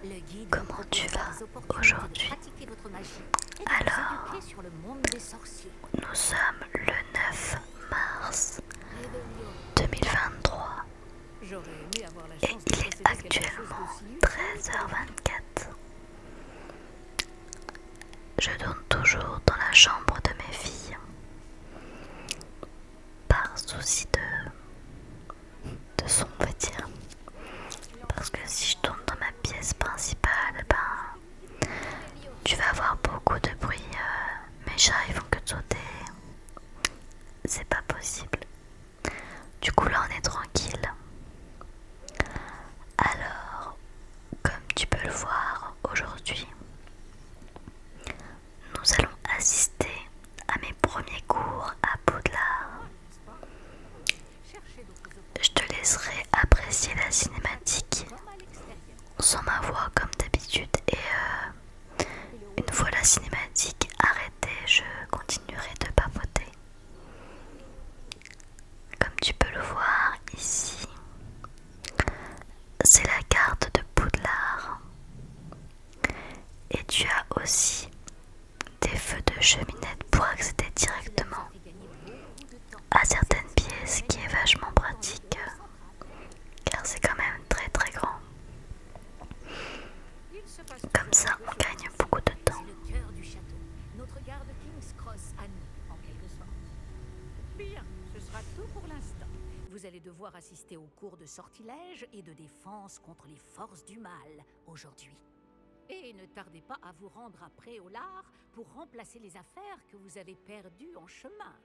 Le guide vous Comment tu proposera vas des opportunités de aujourd'hui? pratiquer votre magie et de Alors, vous éduquer sur le monde des sorciers. nous sommes le 9 mars Réveillon. 2023 J'aurais aimé avoir la et chance de il est posséder quelque chose actuellement d'aussi utile que le guide. 13h24. Je tourne toujours dans la chambre de mes filles par souci de son, on va dire. Parce que si je tourne dans ma pièce principale, tu vas avoir beaucoup de bruit. Mes chats ils font que de sauter. C'est pas possible. Du coup là on est tranquille. Alors, comme tu peux le voir aujourd'hui, nous allons assister à mes premiers cours à Poudlard. Je te laisserai apprécier la cinématique sans ma voix comme d'habitude et une fois la cinématique arrêtée, je continuerai de papoter. Comme tu peux le voir ici, c'est la carte de Poudlard et tu as aussi des feux de cheminette pour accéder directement à certaines pièces qui est vachement pratique car c'est quand même très très grand. Comme ça on gagne beaucoup de temps. C'est le cœur du château, notre gare de King's Cross à nous, en quelque sorte. Bien, ce sera tout pour l'instant. Vous allez devoir assister aux cours de sortilège et de défense contre les forces du mal aujourd'hui. Et ne tardez pas à vous rendre à Préolard pour remplacer les affaires que vous avez perdues en chemin.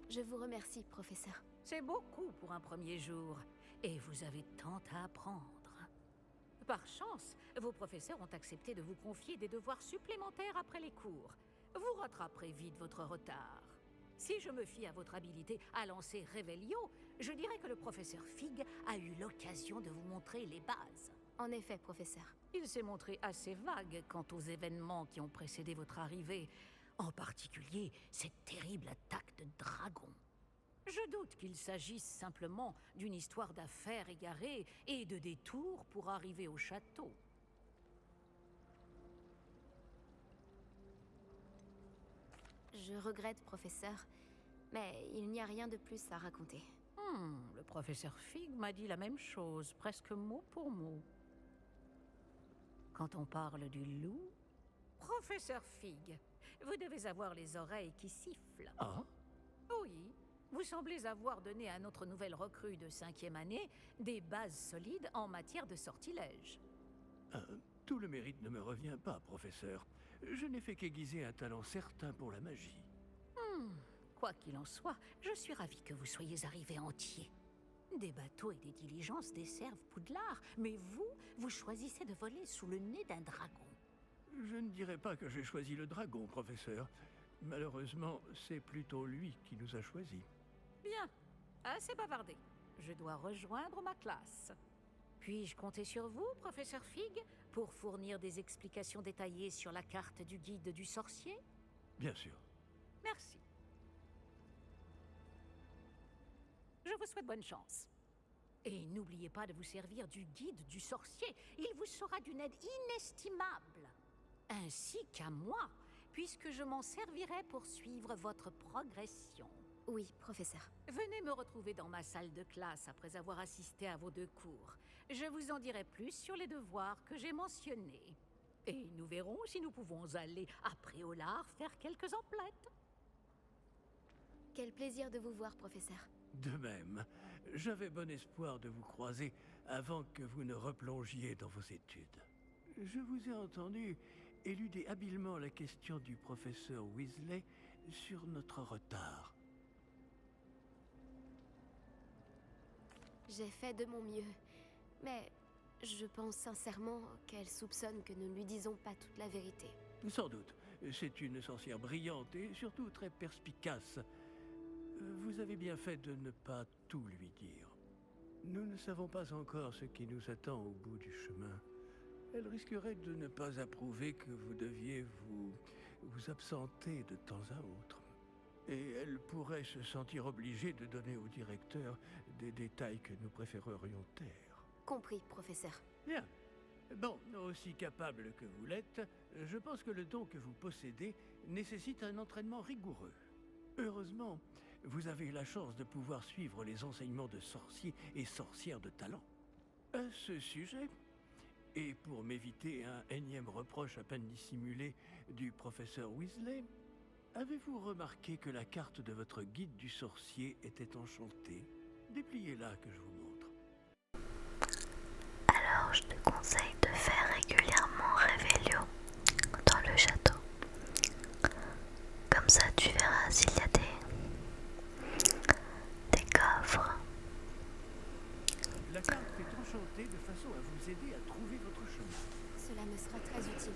Je vous remercie, professeur. C'est beaucoup pour un premier jour, et vous avez tant à apprendre. Par chance, vos professeurs ont accepté de vous confier des devoirs supplémentaires après les cours. Vous rattraperez vite votre retard. Si je me fie à votre habilité à lancer Réveillon, je dirais que le professeur Fig a eu l'occasion de vous montrer les bases. En effet, professeur. Il s'est montré assez vague quant aux événements qui ont précédé votre arrivée, en particulier cette terrible attaque de dragon. Je doute qu'il s'agisse simplement d'une histoire d'affaires égarées et de détours pour arriver au château. Je regrette, professeur, mais il n'y a rien de plus à raconter. Le professeur Fig m'a dit la même chose, presque mot pour mot. Quand on parle du loup... Professeur Fig, vous devez avoir les oreilles qui sifflent. Ah? Oui, vous semblez avoir donné à notre nouvelle recrue de 5e année des bases solides en matière de sortilège. Tout le mérite ne me revient pas, professeur. Je n'ai fait qu'aiguiser un talent certain pour la magie. Quoi qu'il en soit, je suis ravie que vous soyez arrivé entier. Des bateaux et des diligences desservent Poudlard, mais vous choisissez de voler sous le nez d'un dragon. Je ne dirais pas que j'ai choisi le dragon, professeur. Malheureusement, c'est plutôt lui qui nous a choisis. Bien, assez bavardé. Je dois rejoindre ma classe. Puis-je compter sur vous, professeur Fig, pour fournir des explications détaillées sur la carte du guide du sorcier? Bien sûr. Merci. Je vous souhaite bonne chance. Et n'oubliez pas de vous servir du guide du sorcier. Il vous sera d'une aide inestimable. Ainsi qu'à moi, puisque je m'en servirai pour suivre votre progression. Oui, professeur. Venez me retrouver dans ma salle de classe après avoir assisté à vos 2 cours. Je vous en dirai plus sur les devoirs que j'ai mentionnés. Et nous verrons si nous pouvons aller à Préolard faire quelques emplettes. Quel plaisir de vous voir, professeur. De même, j'avais bon espoir de vous croiser avant que vous ne replongiez dans vos études. Je vous ai entendu éluder habilement la question du professeur Weasley sur notre retard. J'ai fait de mon mieux, mais je pense sincèrement qu'elle soupçonne que nous ne lui disons pas toute la vérité. Sans doute, c'est une sorcière brillante et surtout très perspicace. Vous avez bien fait de ne pas tout lui dire. Nous ne savons pas encore ce qui nous attend au bout du chemin. Elle risquerait de ne pas approuver que vous deviez vous absenter de temps à autre. Et elle pourrait se sentir obligée de donner au directeur des détails que nous préférerions taire. Compris, professeur. Bien. Bon, aussi capable que vous l'êtes, je pense que le don que vous possédez nécessite un entraînement rigoureux. Heureusement, vous avez la chance de pouvoir suivre les enseignements de sorciers et sorcières de talent. À ce sujet, et pour m'éviter un énième reproche à peine dissimulé du professeur Weasley, avez-vous remarqué que la carte de votre guide du sorcier était enchantée? Dépliez-la que je vous montre. Alors je te conseille de faire régulièrement Révélio dans le château. Comme ça tu verras s'il y a des coffres. La carte est enchantée de façon à vous aider à trouver votre chemin. Cela me sera très utile.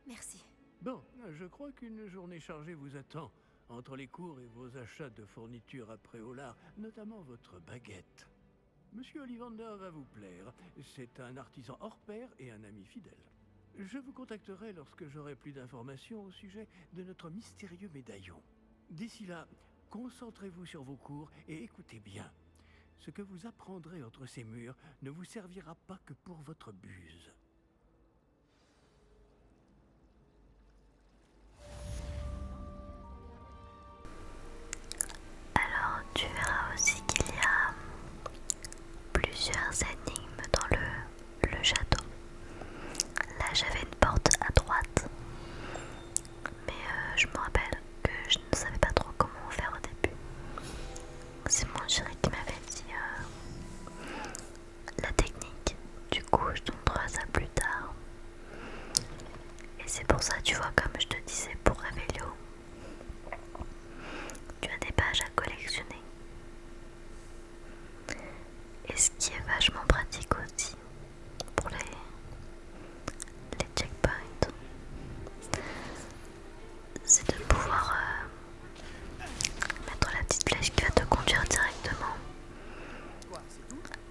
Merci. Bon, je crois qu'une journée chargée vous attend, entre les cours et vos achats de fournitures à Préolard, notamment votre baguette. Monsieur Ollivander va vous plaire, c'est un artisan hors pair et un ami fidèle. Je vous contacterai lorsque j'aurai plus d'informations au sujet de notre mystérieux médaillon. D'ici là, concentrez-vous sur vos cours et écoutez bien. Ce que vous apprendrez entre ces murs ne vous servira pas que pour votre buse. Alors tu verras aussi qu'il y a plusieurs énigmes dans le château. Là j'avais une porte à droite, mais je me rappelle que je ne savais pas trop comment faire au début. C'est mon chéri qui m'avait dit la technique, du coup je te montrerai ça plus tard. Et c'est pour ça, tu vois, comme je te disais pour Révélio, tu as des pages à collectionner. Et ce qui est vachement pratique aussi pour les checkpoints, c'est de pouvoir mettre la petite flèche qui va te conduire directement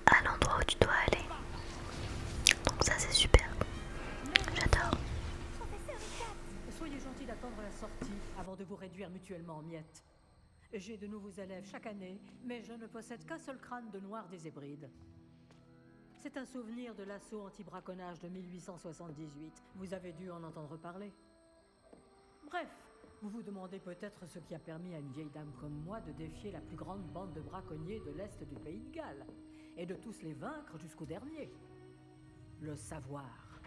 à l'endroit où tu dois aller. Donc ça c'est super, j'adore. Soyez gentil d'attendre la sortie avant de vous réduire mutuellement en miettes. J'ai de nouveaux élèves chaque année, mais je ne possède qu'un seul crâne de noir des Hébrides. C'est un souvenir de l'assaut anti-braconnage de 1878. Vous avez dû en entendre parler. Bref, vous vous demandez peut-être ce qui a permis à une vieille dame comme moi de défier la plus grande bande de braconniers de l'Est du pays de Galles, et de tous les vaincre jusqu'au dernier. Le savoir.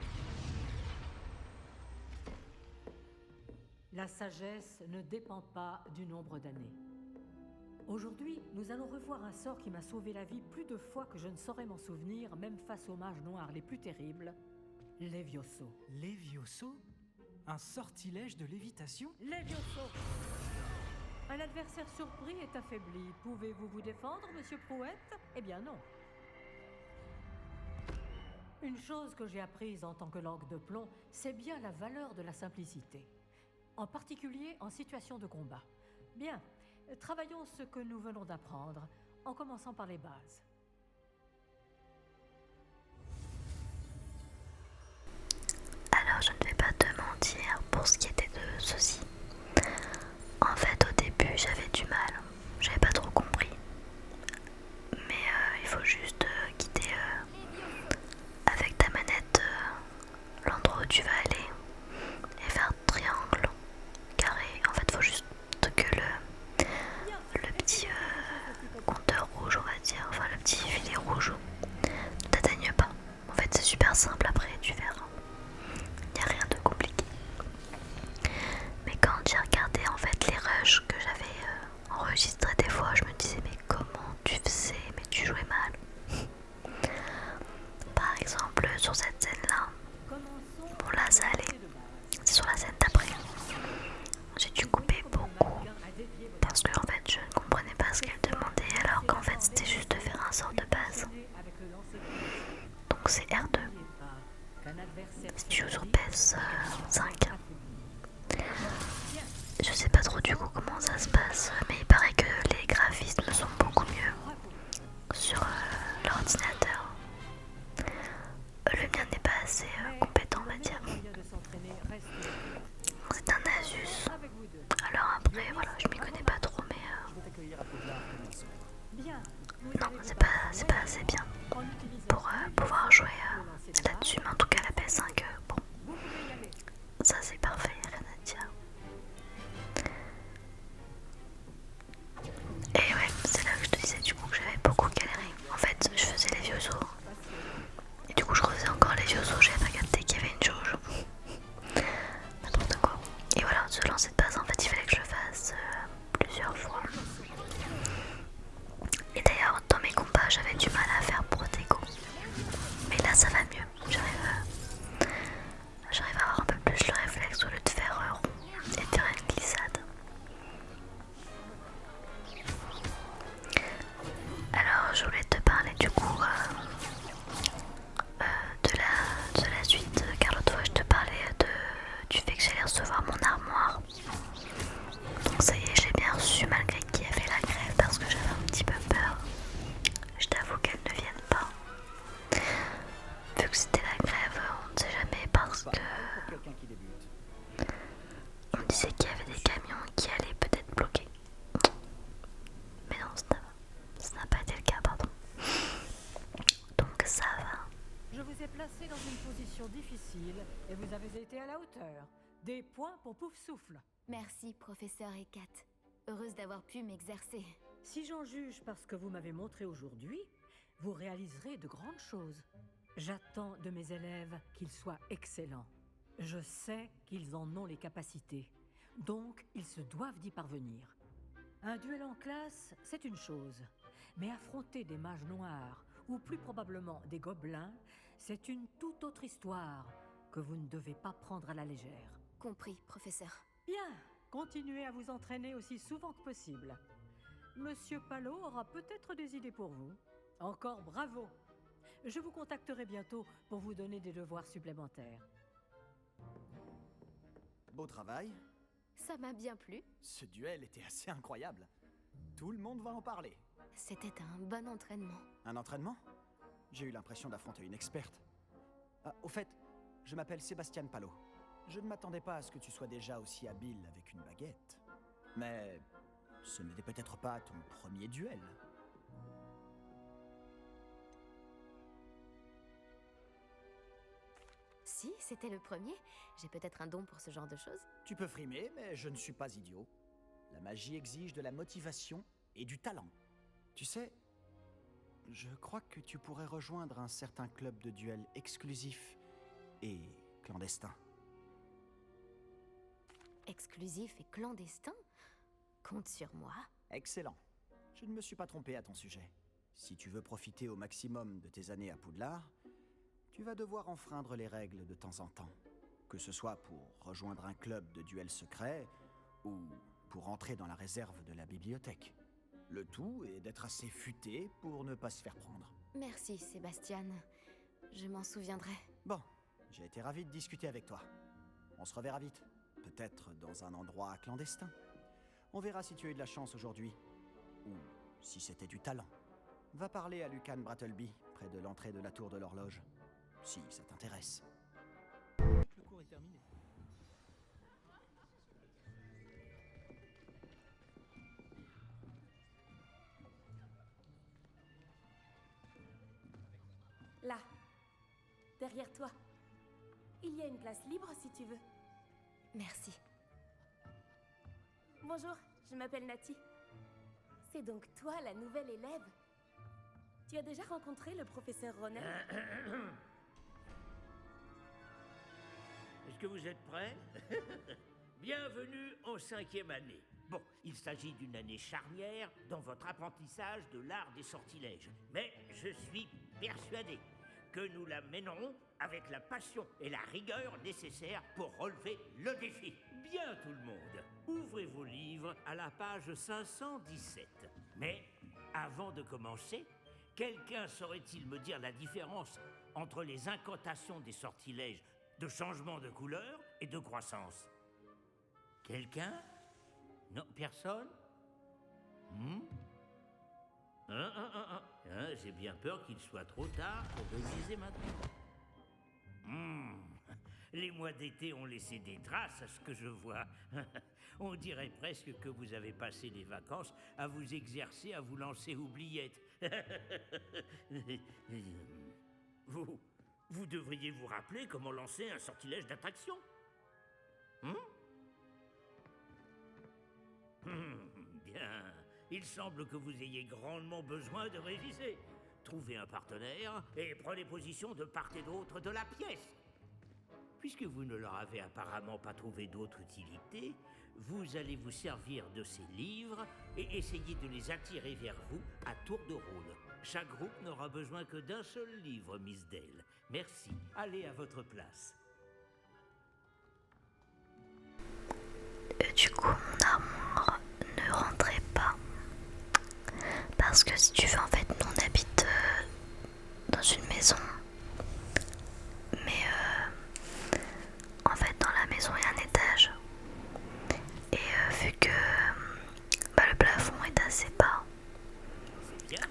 La sagesse ne dépend pas du nombre d'années. Aujourd'hui, nous allons revoir un sort qui m'a sauvé la vie plus de fois que je ne saurais m'en souvenir, même face aux mages noirs les plus terribles, Levioso. Levioso? Un sortilège de lévitation? Levioso! Un adversaire surpris est affaibli. Pouvez-vous vous défendre, monsieur Prouette? Eh bien non. Une chose que j'ai apprise en tant que langue de plomb, c'est bien la valeur de la simplicité. En particulier en situation de combat. Bien, travaillons ce que nous venons d'apprendre, en commençant par les bases. Alors je ne vais pas te mentir pour ce qui était de ceci. En fait au début j'avais du mal, j'avais pas trop compris. Mais il faut juste quitter avec ta manette l'endroit où tu vas aller et faire triangle, carré. En fait faut juste que le petit compteur rouge, on va dire, enfin le petit filet rouge ne t'atteigne pas. En fait c'est super simple, après tu verras. Il n'y a rien de compliqué. Mais quand j'ai regardé en fait les rushs que j'avais enregistrés, des fois je me disais mais comment tu faisais, mais tu jouais mal. Par exemple sur cette scène là, bon là ça allait, c'est sur la scène d'après. J'ai dû couper beaucoup parce que en fait je ne comprenais pas ce qu'elle demandait, alors qu'en fait c'était juste de faire un sort de base. Donc c'est R2. Si tu joues sur PS5. Je sais pas trop du coup comment ça se passe, mais il paraît que les graphismes sont beaucoup mieux sur l'ordinateur. Le mien n'est pas assez compétent, on va dire. C'est un Asus. Alors après, voilà, je m'y connais pas ce lancer de base, en fait, il fallait que je le fasse plusieurs fois. Et d'ailleurs, dans mes combats, j'avais du mal à faire Protego. Mais là, ça va mieux. J'arrive à avoir un peu plus le réflexe au lieu de faire rond et de faire une glissade. Alors, je voulais te parler du coup de la suite, car l'autre fois je te parlais du fait que j'allais recevoir mon armoire. Donc ça y est, j'ai bien reçu malgré qu'il y avait la grève parce que j'avais un petit peu peur. Je t'avoue qu'elle ne vienne pas. Vu que c'était la grève, on ne sait jamais parce que on disait qu'il y avait des camions qui allaient peut-être bloquer. Mais non, ça n'a pas été le cas, pardon. Donc ça va. Je vous ai placé dans une position difficile et vous avez été à la hauteur. Des points pour Pouf Souffle. Merci, professeur Hécate. Heureuse d'avoir pu m'exercer. Si j'en juge par ce que vous m'avez montré aujourd'hui, vous réaliserez de grandes choses. J'attends de mes élèves qu'ils soient excellents. Je sais qu'ils en ont les capacités, donc ils se doivent d'y parvenir. Un duel en classe, c'est une chose, mais affronter des mages noirs, ou plus probablement des gobelins, c'est une toute autre histoire que vous ne devez pas prendre à la légère. Compris, professeur. Bien, continuez à vous entraîner aussi souvent que possible. Monsieur Palot aura peut-être des idées pour vous. Encore bravo! Je vous contacterai bientôt pour vous donner des devoirs supplémentaires. Beau travail. Ça m'a bien plu. Ce duel était assez incroyable. Tout le monde va en parler. C'était un bon entraînement. Un entraînement? J'ai eu l'impression d'affronter une experte. Ah, au fait, je m'appelle Sébastien Palot. Je ne m'attendais pas à ce que tu sois déjà aussi habile avec une baguette. Mais ce n'était peut-être pas ton premier duel. Si, c'était le premier. J'ai peut-être un don pour ce genre de choses. Tu peux frimer, mais je ne suis pas idiot. La magie exige de la motivation et du talent. Tu sais, je crois que tu pourrais rejoindre un certain club de duel exclusif et clandestin. Exclusif et clandestin? Compte sur moi. Excellent. Je ne me suis pas trompé à ton sujet. Si tu veux profiter au maximum de tes années à Poudlard, tu vas devoir enfreindre les règles de temps en temps. Que ce soit pour rejoindre un club de duel secret ou pour entrer dans la réserve de la bibliothèque. Le tout est d'être assez futé pour ne pas se faire prendre. Merci, Sébastien. Je m'en souviendrai. Bon, j'ai été ravi de discuter avec toi. On se reverra vite. Peut-être dans un endroit clandestin. On verra si tu as eu de la chance aujourd'hui. Ou si c'était du talent. Va parler à Lucan Brattleby, près de l'entrée de la tour de l'horloge. Si ça t'intéresse. Le cours est terminé. Là, derrière toi. Il y a une place libre si tu veux. Merci. Bonjour, je m'appelle Nati. C'est donc toi la nouvelle élève. Tu as déjà rencontré le professeur Ronen? Est-ce que vous êtes prêts? Bienvenue en 5e année. Bon, il s'agit d'une année charnière dans votre apprentissage de l'art des sortilèges. Mais je suis persuadé que nous la mènerons avec la passion et la rigueur nécessaires pour relever le défi. Bien tout le monde, ouvrez vos livres à la page 517. Mais avant de commencer, quelqu'un saurait-il me dire la différence entre les incantations des sortilèges de changement de couleur et de croissance? Quelqu'un? Non, personne? J'ai bien peur qu'il soit trop tard pour réviser maintenant. Les mois d'été ont laissé des traces à ce que je vois. On dirait presque que vous avez passé les vacances à vous exercer à vous lancer oubliettes. Vous devriez vous rappeler comment lancer un sortilège d'attraction. Bien. Il semble que vous ayez grandement besoin de réviser. Trouvez un partenaire et prenez position de part et d'autre de la pièce. puisque vous ne leur avez apparemment pas trouvé d'autre utilité, vous allez vous servir de ces livres et essayer de les attirer vers vous à tour de rôle. Chaque groupe n'aura besoin que d'un seul livre, Miss Dale. Merci. Allez à votre place. Du coup, mon armoire ne rentrait pas. Parce que si tu veux, en fait, nous on habite dans une maison. Mais en fait, dans la maison, il y a un étage. Et vu que le plafond est assez bas,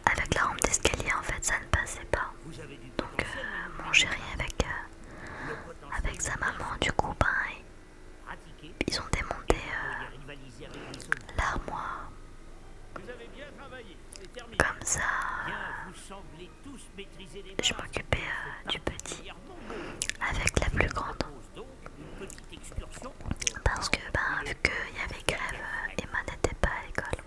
avec la rampe d'escalier, en fait, ça ne passait pas. Donc, mon chéri, avec sa maman, du coup, ils ont démonté l'armoire. Comme ça, je m'occupais du petit avec la plus grande. Parce que, vu qu'il y avait grève, Emma n'était pas à l'école.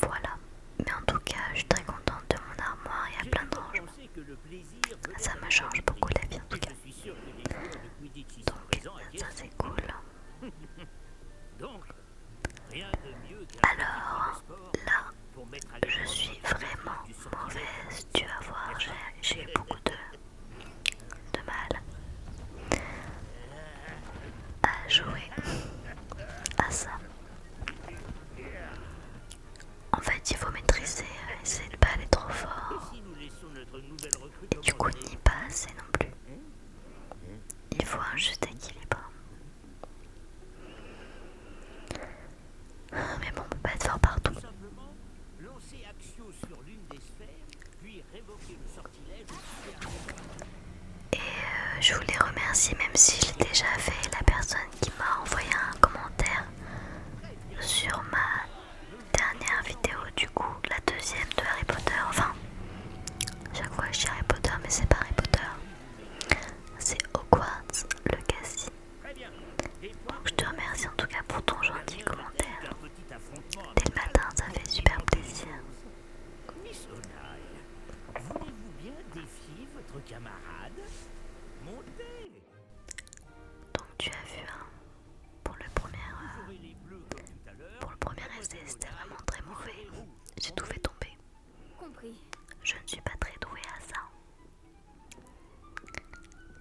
Voilà. Mais en tout cas, je suis très contente de mon armoire. Il y a plein de rangements. Ça me change beaucoup la vie en tout cas. Donc, ça c'est cool. Alors, là, je suis vraiment mauvaise. Tu vas voir, j'ai beaucoup de mal à jouer à ça. En fait, il faut maîtriser, essayer de pas aller trop fort. Et du coup, ni pas assez non plus. Il faut un juste équilibre. Mais bon, on peut pas être fort partout. Et je voulais remercier, même si je l'ai déjà fait, la personne qui m'a envoyé un commentaire sur ma dernière vidéo, du coup, la deuxième de Harry Potter. Enfin, chaque fois je dis Harry Potter, mais c'est pas Harry Potter, c'est Hogwarts Legacy. Donc je te remercie en tout cas pour ton gentil commentaire. Dès le matin, ça fait super plaisir. Miss O'Neill, voulez-vous bien défier votre camarade? Montez! Donc tu as vu, hein, pour le premier essai, c'était vraiment très mauvais. J'ai tout fait tomber. Compris. Je ne suis pas très douée à ça.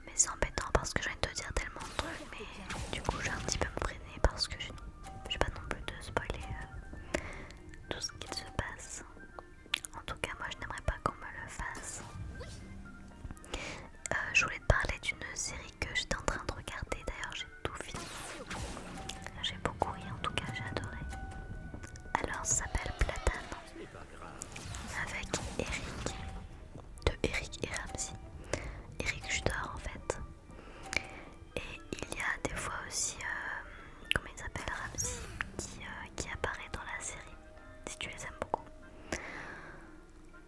Mais c'est embêtant parce que je viens de te dire tellement de trucs. Mais du coup, je vais un petit peu me freiner parce que je vais pas non plus te spoiler tout ce qu'il se passe. En tout cas, moi, je n'aimerais pas qu'on me le fasse. Je voulais te parler d'une série que j'étais en train de regarder. D'ailleurs, j'ai tout fini. J'ai beaucoup ri, en tout cas, j'ai adoré. Alors, ça s'appelle Platane. Avec Eric. De Eric et Ramsey. Eric Judor, en fait. Et il y a des fois aussi, comment il s'appelle, Ramsey, qui apparaît dans la série. Si tu les aimes beaucoup.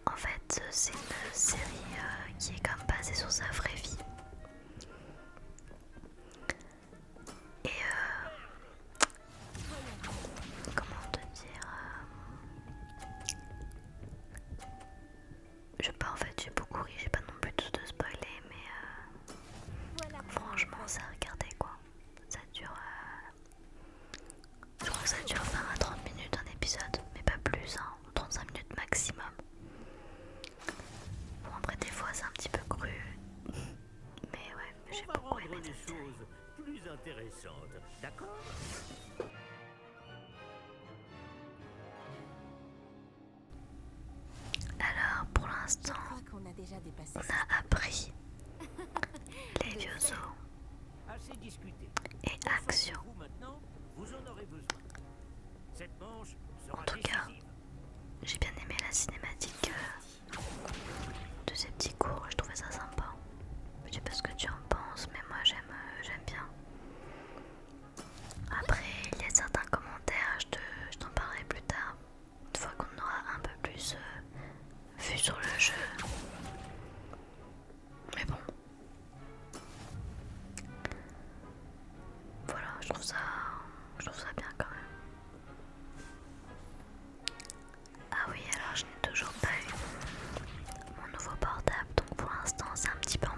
En fait, c'est une série qui est comme basée sur sa vraie vie. Et comment te dire, je sais pas, en fait j'ai beaucoup ri, j'ai pas non plus tout de spoiler, mais franchement ça a regardé quoi. Ça dure, je crois que ça dure 20 à 30 minutes un épisode, mais pas plus, hein, 35 minutes maximum. Bon, après des fois c'est un petit peu cru, mais ouais, j'ai beaucoup aimé des cette série. choses plus intéressantes, d'accord? Alors pour l'instant, Je crois qu'on a déjà dépassé on ça. a appris les vieux os Assez discuté. et action. Vous maintenant, vous en aurez besoin. Cette manche sera En tout cas, décisive. j'ai bien aimé la cinématique de ces petits cours, je trouvais ça sympa. Je sais pas ce que tu en penses, mais moi j'aime bien. Après, il y a certains commentaires, je t'en parlerai plus tard, une fois qu'on aura un peu plus vu sur le jeu. Mais bon. Voilà, je trouve ça bien quand même. Ah oui, alors je n'ai toujours pas eu mon nouveau portable, donc pour l'instant c'est un petit peu en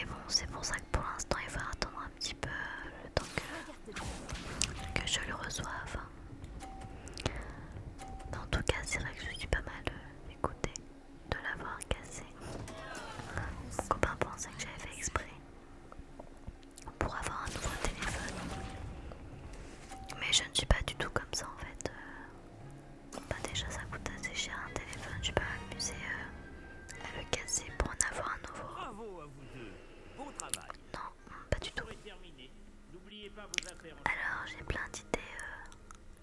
bon, c'est pour ça que pour l'instant il va attendre un petit peu le temps que je le reçoive. Mais en tout cas, c'est vrai que je suis pas mal écoutée de l'avoir cassé. Mon copain pensait que j'avais fait exprès pour avoir un nouveau téléphone. Mais je ne suis pas du tout comme ça en fait. Bah déjà ça coûte assez cher un téléphone, je vais pas m'amuser à le casser pour en avoir un nouveau. Bravo à vous deux. Bon travail. Non, pas du tout. Terminé. N'oubliez pas vos affaires. Alors j'ai plein d'idées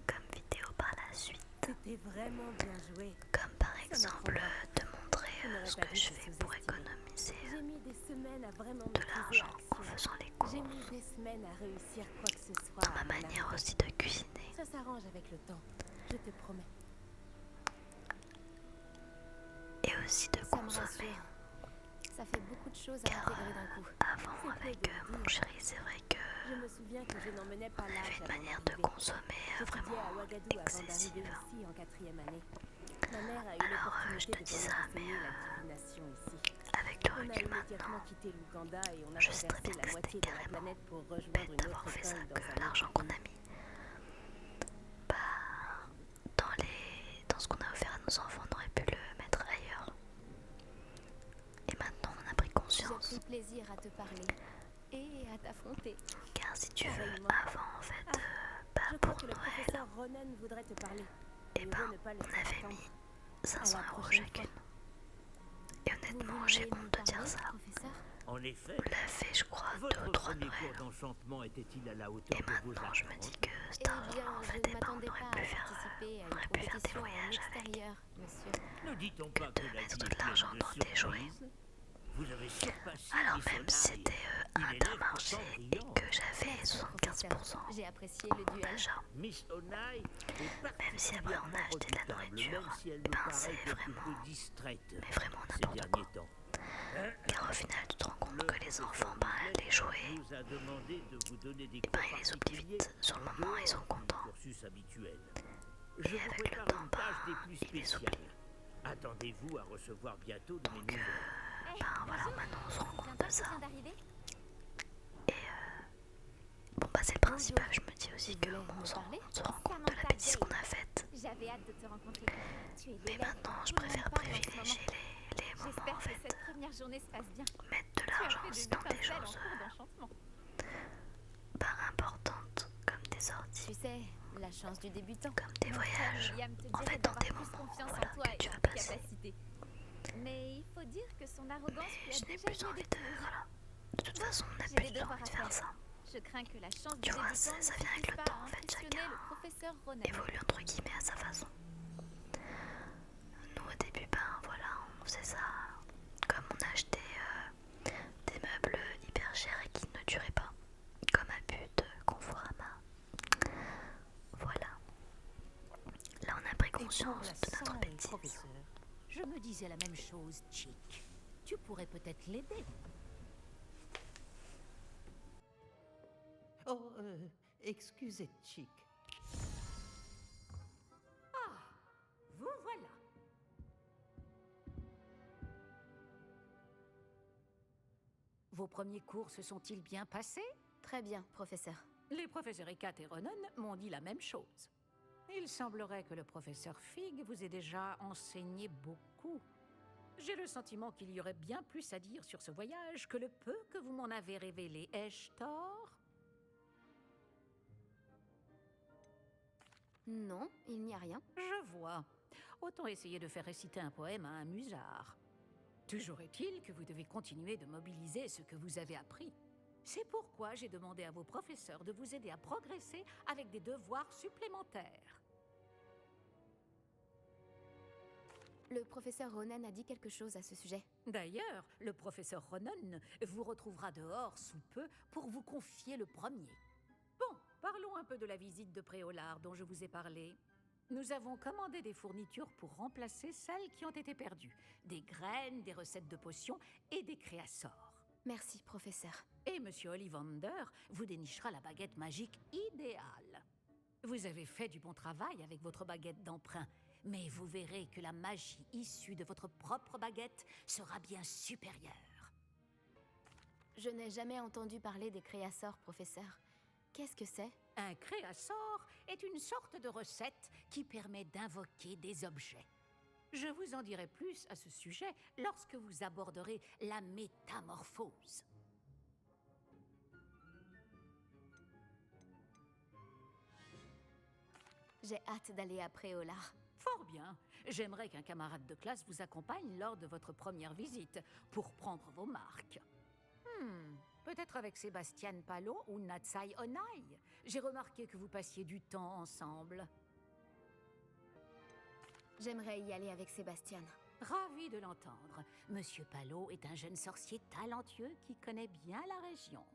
comme vidéo par la suite. C'était vraiment bien joué. Comme par exemple de montrer ce que je fais pour économiser J'ai mis des semaines à vraiment de maîtriser l'argent en l'action. faisant les J'ai courses. mis des semaines à réussir quoi que ce soit. Ma à mon manière arrivée. aussi de cuisiner. Ça s'arrange avec le temps, je te promets. Et aussi de Ça me consommer. rassure. Ça fait beaucoup de choses à Car intégrer d'un coup. avant C'est avec peu de mon dire. chéri, c'est vrai que Je me souviens que je n'emmenais pas on avait l'âge une à mon manière de arrivée. consommer J'étudiais vraiment à Ouagadougou avant d'arriver excessive. ici en 4e année. Ma mère a eu Alors, je l'opportunité te de dis venir ça, enseigner mais, la divination ici. Avec le On a recul immédiatement maintenant, quitté l'Ouganda et on a je sais très traversé bien la que moitié c'était de la carrément planète pour rejoindre bête une d'avoir autre fait ça, école dans que un l'argent autre qu'on a pays. mis dans ce qu'on a offert à nos enfants, on aurait pu le mettre ailleurs. Et maintenant on a pris J'ai conscience. pris plaisir à te parler et à t'affronter. Car si tu veux, Pareillement. avant en fait, Je crois pour que le Noël, professeur Ronan voudrait te parler. eh Mieux ben, vaut ne pas le on faire avait attendre. mis 500 À la € prochaine chacune. fois. Et Vous honnêtement, j'ai vouliez nous honte de dire parler, ça. professeur? En effet, On l'a fait, je crois, 2 votre ou 3 premier Noël. cours d'enchantement était-il à la hauteur Et de vos maintenant, je me attentes dis que Eh cet argent, bien, en je fait, ne eh ben, on m'attendais pas aurait à pu faire, participer à on une aurait pu faire des compétition en voyages avec. extérieur, monsieur. Ne dit-on pas de que la mettre vie de est l'argent pleine dans de des jouets. surprises? Vous avez surpassé Alors Miss même si Onaï, c'était une élève Intermarché pourtant et brillante. que j'avais Merci, 75% professeur. J'ai apprécié le duel. d'achat, Miss Onaï est même si après on a particulièrement acheté de la redoutable, nourriture, même si elle eh me ben, paraît c'est quelque vraiment, peu distraite mais vraiment ces n'importe derniers quoi. temps. Car au final, tu te rends compte Le que les professeur enfants, Weasley les jouets, nous a demandé de vous donner des eh ben, cours ils les oublient particuliers vite. Sur le en moment, ils sont dehors du contents. cursus habituel. Et Je vous avec le prépare temps, une tâche des bah, plus ils les spéciales. Attendez-vous à recevoir bientôt de mes Donc, nouvelles. ben voilà, maintenant on se rend compte de ça. d'arriver? Et bon, bah c'est le principal. Je me dis aussi que bon, on se rend compte de la bêtise qu'on a faite. J'avais hâte de te rencontrer. Tu es Mais l'élève maintenant, dont je tout le monde préfère parle en ce privilégier moment. les moments, J'espère en que fait, cette première journée se passe bien. mettre de Tu as l'argent fait aussi des dans des étincelles en choses cours d'enchantement. pas importantes, comme des sorties, Tu sais, la chance du débutant. comme des Mon frère voyages. William te En dirait fait, dans d'avoir des plus moments, confiance voilà, en toi que et tu en vas tes passer. capacités. Mais il faut dire que son arrogance Mais lui a je n'ai déjà plus joué envie des de... tours. Voilà. De toute façon, on n'a J'ai plus des du tout devoirs envie de à faire faire. ça. Je crains que la chance Tu du vois, débutant ça ne vient avec suffise le pas temps, à en fait, impressionner chacun le professeur Ronan. évolue entre guillemets à sa façon. Nous au début, ben voilà, on faisait ça comme on achetait des meubles hyper chers et qui ne duraient pas, comme un but Conforama. Voilà. Là, on a pris Et pour conscience la de notre salle, bêtise. professeur, je me disais la même chose, Chick. Tu pourrais peut-être l'aider. Oh, excusez, Chick. Vous voilà. Vos premiers cours se sont-ils bien passés? Très bien, professeur. Les professeurs Ekat et Ronan m'ont dit la même chose. Il semblerait que le professeur Fig vous ait déjà enseigné beaucoup. J'ai le sentiment qu'il y aurait bien plus à dire sur ce voyage que le peu que vous m'en avez révélé. Ai-je tort? Non, il n'y a rien. Je vois. Autant essayer de faire réciter un poème à un musard. Toujours est-il que vous devez continuer de mobiliser ce que vous avez appris. C'est pourquoi j'ai demandé à vos professeurs de vous aider à progresser avec des devoirs supplémentaires. Le professeur Ronan a dit quelque chose à ce sujet. D'ailleurs, le professeur Ronan vous retrouvera dehors sous peu pour vous confier le premier. Bon, parlons un peu de la visite de Préolard dont je vous ai parlé. Nous avons commandé des fournitures pour remplacer celles qui ont été perdues. Des graines, des recettes de potions et des créassors. Merci, professeur. Et Monsieur Ollivander vous dénichera la baguette magique idéale. Vous avez fait du bon travail avec votre baguette d'emprunt, mais vous verrez que la magie issue de votre propre baguette sera bien supérieure. Je n'ai jamais entendu parler des créasseurs, professeur. Qu'est-ce que c'est? Un créasor est une sorte de recette qui permet d'invoquer des objets. Je vous en dirai plus à ce sujet lorsque vous aborderez la métamorphose. J'ai hâte d'aller à Préola. Fort bien. J'aimerais qu'un camarade de classe vous accompagne lors de votre première visite pour prendre vos marques. Peut-être avec Sébastien Palot ou Natsai Onai. J'ai remarqué que vous passiez du temps ensemble. J'aimerais y aller avec Sébastien. Ravi de l'entendre. Monsieur Palot est un jeune sorcier talentueux qui connaît bien la région.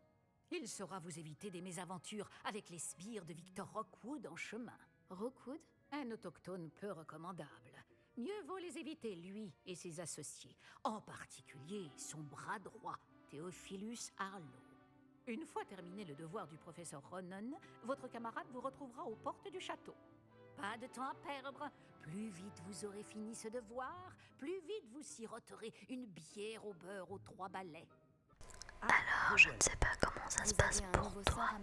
Il saura vous éviter des mésaventures avec les sbires de Victor Rockwood en chemin. Rockwood? Un autochtone peu recommandable. Mieux vaut les éviter, lui et ses associés. En particulier son bras droit, Theophilus Harlow. Une fois terminé le devoir du professeur Ronen, votre camarade vous retrouvera aux portes du château. Pas de temps à perdre. Plus vite vous aurez fini ce devoir, plus vite vous siroterez une bière au beurre aux 3 balais. Alors, je ne sais pas comment ça se passe pour toi avant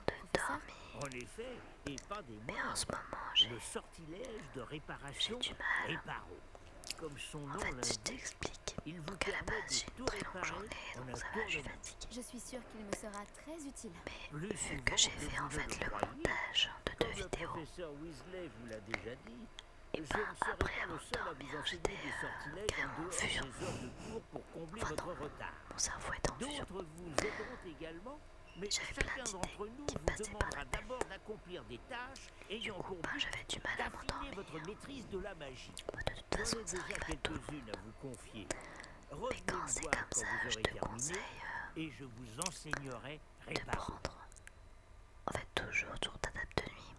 de dormir. En effet, et pas des Mais moindres, en ce moment, j'ai le sortilège de réparation du mal. Réparo. Comme son En nom fait, je l'indique, t'explique. il vous Donc à la permet base, j'ai de tout une très longue réparer journée, en donc un ça tour va, je suis de main. fatiguée. Je suis sûre qu'il me sera très utile. Plus Vu souvent que j'ai que fait vous en ne fait le le croyez, montage de 2 comme le vidéos, professeur Weasley vous l'a déjà dit, et je ne ben serai après pas le avant de seul à vous dormir, enseigner j'étais des sortilèges bien en dehors en fusion. des heures de cours pour combler Enfin, votre non. retard. Mon cerveau est en fusion. D'autres vous aideront également, mais J'avais plein chacun d'idées d'entre nous qui vous passaient par demandera la tête. d'abord d'accomplir des tâches Du ayant coup, pour ben, but j'avais du mal à d'affiner m'endormir. votre maîtrise de la magie. De toute J'en façon, ai ça déjà arrive à tout le monde. quelques-unes à vous confier. Mais Revenez quand me c'est voir comme quand ça, vous je aurez te terminé conseille et je vous enseignerai de Réparo. prendre en fait toujours sur ta table de nuit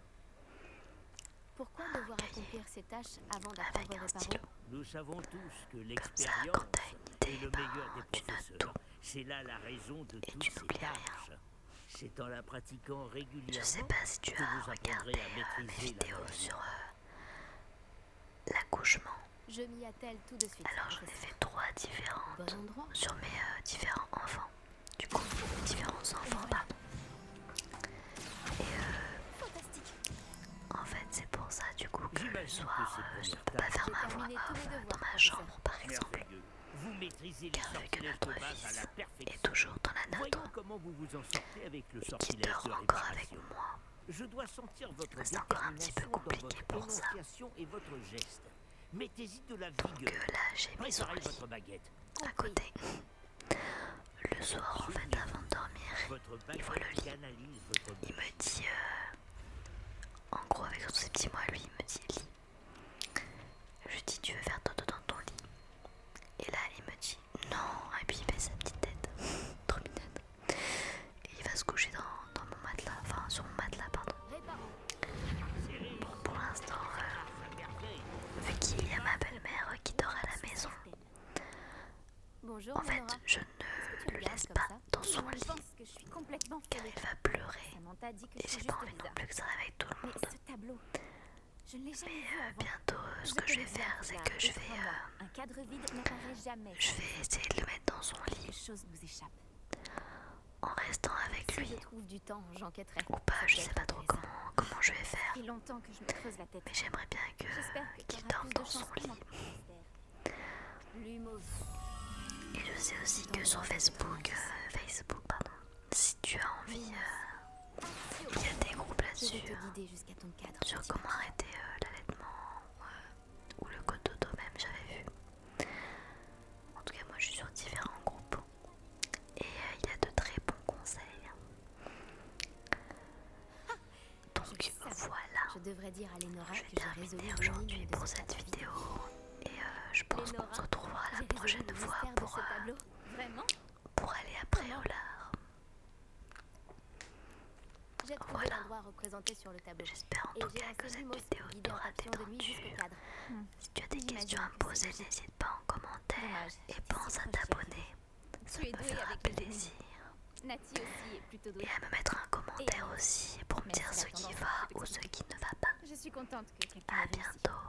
Pourquoi devoir accomplir ces tâches avant avec d'apprendre un Réparo? stylo. Nous savons tous que Comme ça, l'expérience quand t'as une idée, est le ben, meilleur des tu notes professeurs. tout. C'est là la raison de toutes tu ces n'oublies rien. tâches. C'est en la pratiquant Je sais régulièrement pas si tu que as vous regardé apprendrez à mes maîtriser la vidéos magie. sur l'accouchement. Je m'y attelle tout de suite. Alors j'en ai professeur. fait 3 différentes Bon endroit. sur mes différents enfants. Du coup, différents enfants, pardon. Et Fantastique. en fait, c'est pour ça du coup que le J'imagine que soir, ces je premières peux pas faire J'ai ma voix terminé tous mes off devoirs, dans ma professeur. chambre par exemple. Merveilleux. Vous maîtrisez les Bien vu que sortilèges de notre base à fils la est perfection. toujours dans la Voyons nôtre comment vous vous en sortez avec le et qui sortilège dort de encore avec réparation. moi. Je dois sentir votre C'est encore un petit peu détermination dans compliqué votre pour ça. énonciation et votre geste. Mettez-y de la Donc vigueur. là, j'ai mis son Préparez lit votre baguette. à côté. Le soir, en fait, avant de dormir, Votre il voit le baguette lit. canalise votre Il bouche. me dit, en gros, avec tous ses petits mots à lui, il me dit lit. Je lui dis, tu veux faire dodo dans ton lit? Et là, il me dit non, et puis il fait sa petite tête, trop mignonne. Et il va se coucher dans mon matelas, enfin sur mon matelas, pardon. Réparo. Pour l'instant, vu qu'il y a ma belle-mère qui dort à la maison, Bonjour, en fait, Nora. je Est-ce que ne tu le me gardes laisse comme pas ça? dans son Je lit, pense que je suis complètement car folle. il va pleurer. Samantha dit que Et je suis j'ai pas juste envie non bizarre. plus que ça réveille tout le Mais monde. ce tableau, je ne l'ai jamais Mais vu avant. bientôt, ce que je vais connais bien faire, c'est Poudlard, que je et vais, crois-moi, un cadre vide n'apparaît jamais. je vais essayer de le mettre dans son Quelque lit chose nous échappe. en restant avec Si lui. je trouve du temps, j'enquêterai. Ou pas, Ça je peut sais être pas trop intéressant. comment je vais faire. Ça fait longtemps que je me creuse la tête. Mais j'aimerais bien J'espère que tu qu'il auras dorme plus dans de son chance que moi. lit. Lumos. Et je sais aussi que sur Facebook, pardon, si tu as envie, il y a des groupes Je là-dessus vais te guider jusqu'à ton cadre. sur petit comment arrêter l'allaitement ou le code dodo même, j'avais vu. En tout cas, moi je suis sur différents groupes et il y a de très bons conseils. Donc voilà, Je devrais dire à Lénora je que vais j'ai résolu terminer l'énigme aujourd'hui de pour ce cette tableau. vidéo et je pense qu'on Lénora, se retrouvera la J'ai prochaine résolu le fois mystère de ce tableau. Vraiment? pour aller à Préolard. J'ai trouvé Voilà. l'endroit représenté sur le tableau. J'espère en Et tout j'ai cas que lancé cette Lumos vidéo pour guider en t'aura papillon de nuit détendu. jusqu'au cadre. Si tu as des J'imagine questions à me que c'est poser, logique. n'hésite pas en commentaire Dommage, et j'étais pense si à proche d'y t'abonner. Ça Tu es me douée fera avec les plaisir. Nati aussi est plutôt douée. Et à me mettre un commentaire Et aussi pour me même dire si ce la qui tendance va est ou plutôt ce qui ne va pas. Je suis contente que quelqu'un À ait réussi. bientôt.